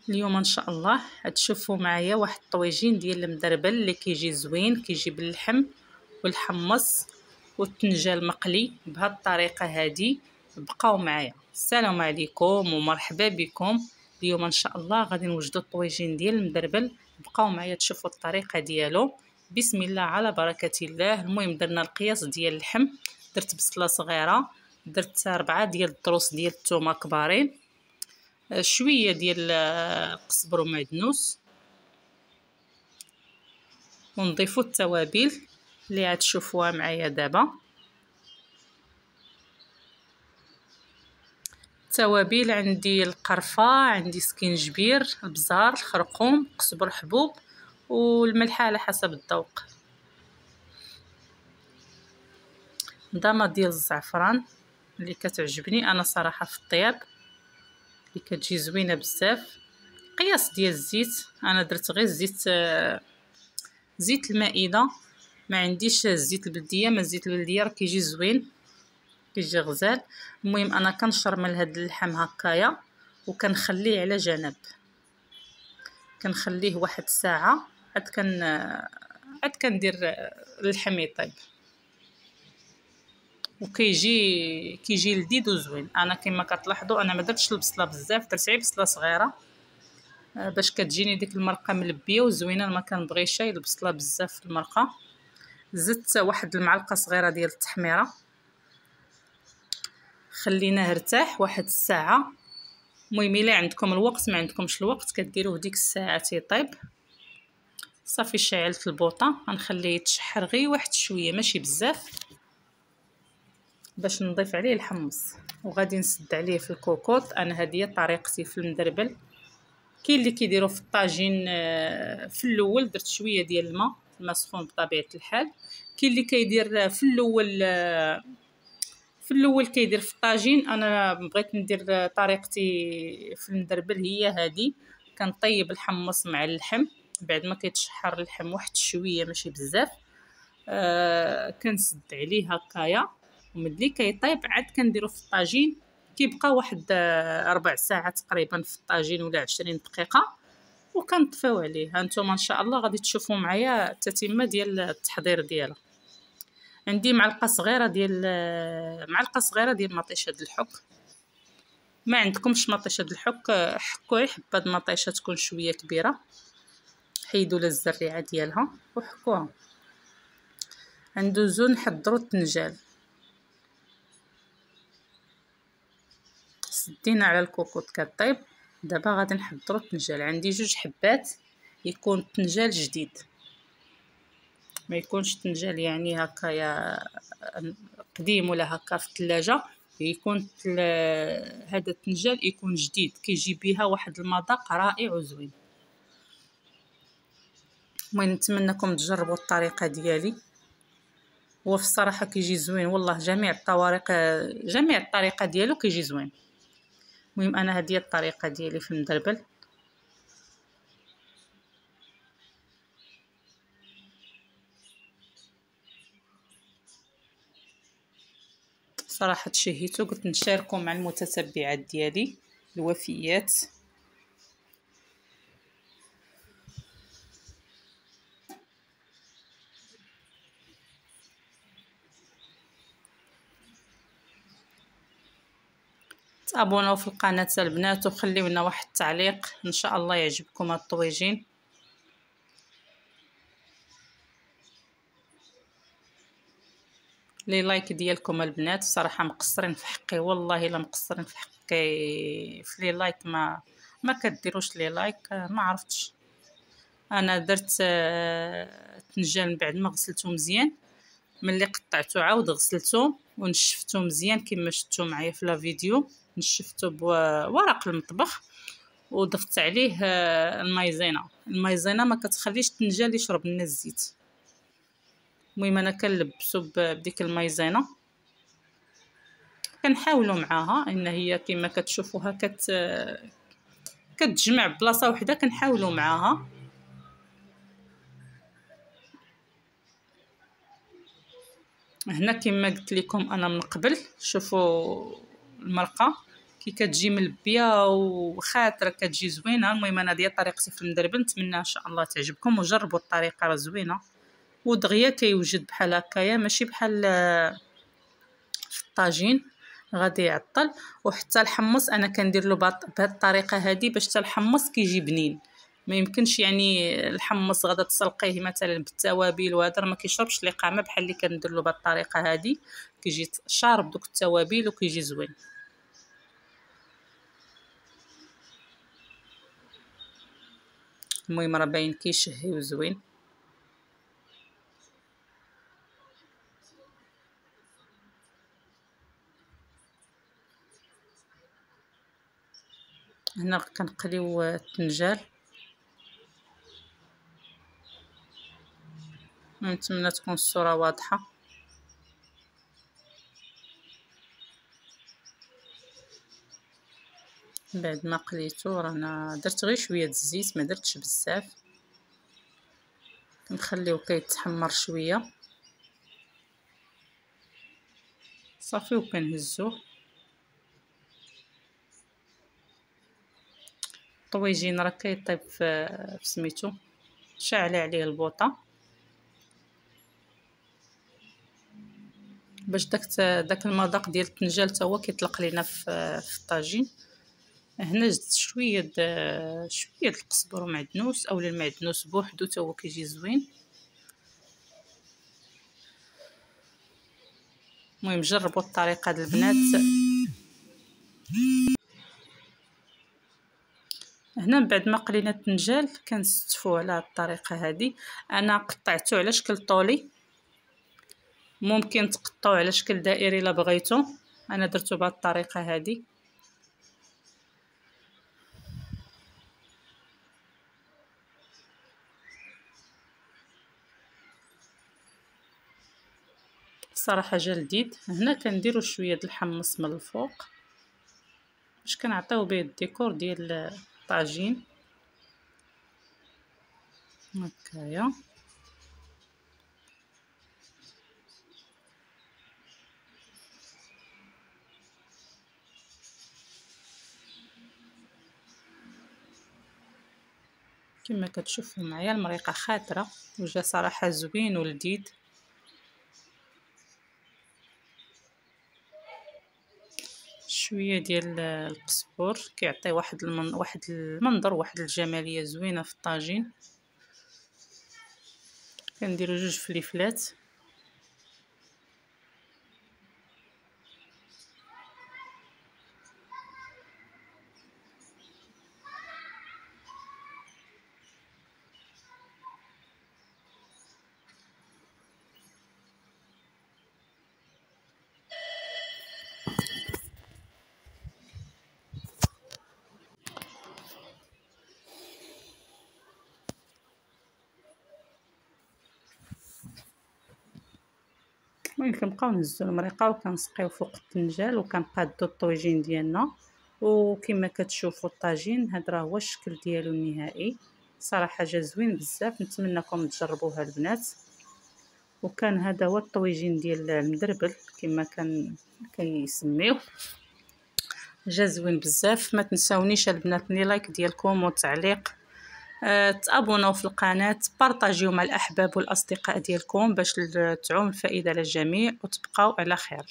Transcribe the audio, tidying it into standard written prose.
اليوم ان شاء الله غتشوفوا معايا واحد الطويجين ديال المدربل اللي كيجي زوين، كيجي باللحم والحمص والطنجال مقلي بهذه الطريقه هذه. بقاو معايا. السلام عليكم ومرحبا بكم. اليوم ان شاء الله غادي نوجدوا الطويجين ديال المدربل. بقاو معايا تشوفوا الطريقه ديالو. بسم الله على بركه الله. المهم درنا القياس ديال اللحم، درت بصله صغيره، درت 4 ديال الضروس ديال الثومه كبارين، شويه ديال القزبر ومعدنوس، ونضيفوا التوابل اللي غتشوفوها معايا دابا. التوابل عندي القرفه، عندي سكينجبير، البزار، الخرقوم، قزبر حبوب، والملحه على حسب الذوق. ضامه ديال الزعفران اللي كتعجبني انا صراحه في الطياب، اللي كتجي زوينه بزاف. قياس ديال الزيت، انا درت غير زيت المائده، ما عنديش الزيت البلديه. ما الزيت البلديه راه كيجي زوين، كيجي غزال. المهم انا كنشرمل هاد اللحم هكايا وكنخليه على جنب، كنخليه واحد الساعه عاد كندير اللحم يطيب، كيجي لذيذ وزوين. انا كما كتلاحظوا انا ما درتش البصله بزاف، درت غير بصله صغيره باش كتجيني ديك المرقه ملبيه وزوينه. ما كنبغيش البصله بزاف في المرقه. زدت واحد المعلقه صغيره ديال التحميره، خليناه ارتاح واحد الساعه. المهم الا عندكم الوقت، ما عندكمش الوقت كديروه ديك الساعه تيطيب. صافي شعلت البوطه، غنخليه يتشحر غير واحد شويه ماشي بزاف باش نضيف عليه الحمص، وغادي نسد عليه في الكوكوط. انا هذه طريقتي في المدربل. كاين اللي كيديروا في الطاجين في الاول درت شويه ديال الماء سخون بطبيعه الحال. كاين اللي كيدير في الاول كيدير في الطاجين. انا بغيت ندير طريقتي في المدربل هي هذه. كنطيب الحمص مع اللحم بعد ما كيتشحر اللحم واحد شويه ماشي بزاف. كنسد عليه هكايا، وملي كيطيب عاد كنديرو في الطاجين. كيبقى واحد 4 ساعات تقريبا في الطاجين ولا 20 دقيقه، وكنطفيو عليه. هانتوما ان شاء الله غادي تشوفوا معايا التتمه ديال التحضير ديالها. عندي معلقه صغيره ديال مطيشه د الحك. ما عندكمش مطيشه د الحك حكوا حبه مطيشه تكون شويه كبيره، حيدوا لها الزريعه ديالها وحكوها. ندوزو نحضروا الطنجال. سدينا على الكوكوط كطيب. دابا غادي نحضروا الطنجال. عندي 2 حبات، يكون الطنجال جديد، ما يكونش طنجال يعني هكايا قديم ولا هكا في الثلاجه. يكون هذا الطنجال يكون جديد، كيجي بها واحد المذاق رائع وزوين. المهم نتمنىكم تجربوا الطريقه ديالي، وفي الصراحه كيجي زوين والله. جميع الطريقه ديالو كيجي زوين. المهم انا هذه الطريقه ديالي في المدربل. صراحه تشهيتو، قلت نشاركو مع المتتبعات ديالي الوفيات. تابوناو في القناه البنات وخليو لنا واحد التعليق، ان شاء الله يعجبكم هاد الطويجين. لي لايك ديالكم البنات صراحه مقصرين في حقي، والله الا مقصرين في حقي في لي لايك. ما كديروش لي لايك، ما عرفتش. انا درت الطنجال من بعد ما غسلته مزيان. ملي قطعته عاود غسلته ونشفته مزيان كما شفتوا معايا في لا فيديو. نشفته بورق المطبخ وضفت عليه المايزينا ما كتخليش الطنجال يشرب لنا الزيت. المهم انا كنلبسو بديك المايزينا، كنحاولوا معاها ان هي كما كتشوفوها كتجمع بلاصه وحده. كنحاولوا معاها. هنا كما قلت لكم انا من قبل، شوفوا المرقه كي كتجي ملبيه وخاطره كتجي زوينه. المهم انا ديال طريقتي في المدربل، نتمنى ان شاء الله تعجبكم وجربوا الطريقه، راه زوينه. ودغيا كيوجد بحال هكايا، ماشي بحال في الطاجين غادي يعطل. وحتى الحمص انا كندير له بهذه الطريقه هذه باش حتى الحمص كيجي بنين. ما يمكنش يعني الحمص غادا تسلقيه مثلا بالتوابل وهذا ما كيشربش الاقامه بحال اللي كندير له بهذه الطريقه هذه، كيجي شارب دوك التوابل وكيجي زوين. المهم راه باين كيشهي وزوين. هنا كنقليو الطنجال. نتمنى تكون الصوره واضحه. بعد ما قليتو رانا درت غير شويه الزيت، ما درتش بزاف، كنخليوه كيتحمر شويه صافي وكنهزوه. الطويجين راه كيطيب في سميتو، شاعله عليه البوطه باش داك المذاق ديال الطنجال حتى هو كيطلق لينا في الطاجين. هنا زدت شويه القزبر ومعدنوس، اولا المعدنوس بوحدو حتى هو كيجي زوين. المهم جربوا الطريقه د البنات. هنا من بعد ما قلينا الطنجال كنستفوه على الطريقه هذه. انا قطعته على شكل طولي، ممكن تقطعوه على شكل دائري الا بغيتو، انا درته بهذه الطريقه هذه. صراحه جا لذيذ. هنا كنديروا شويه د الحمص من الفوق باش كنعطيو به الديكور ديال الطاجين هكايا. كما كتشوفوا معايا المريقه خاطره وجا صراحه زوين ولذيذ. شويه ديال القزبر كيعطي واحد المنظر واحد الجماليه زوينه في الطاجين. كنديروا 2 فليفلات. المهم كنبقاو نهزو المريقه وكنسقيو فوق الطنجال وكنقادو الطويجين ديالنا. وكما كتشوفوا الطاجين هذا راه هو الشكل ديالو النهائي. صراحه جا زوين بزاف، نتمنىكم تجربوها البنات. وكان هذا هو الطويجين ديال المدربل كما كيسميوه. جا زوين بزاف. ما تنساونيش البنات ني لايك ديالكم وتعليق، تابوناو في القناه، بارطاجيو مع الاحباب والاصدقاء ديالكم باش تعم الفائده للجميع، وتبقاو على خير.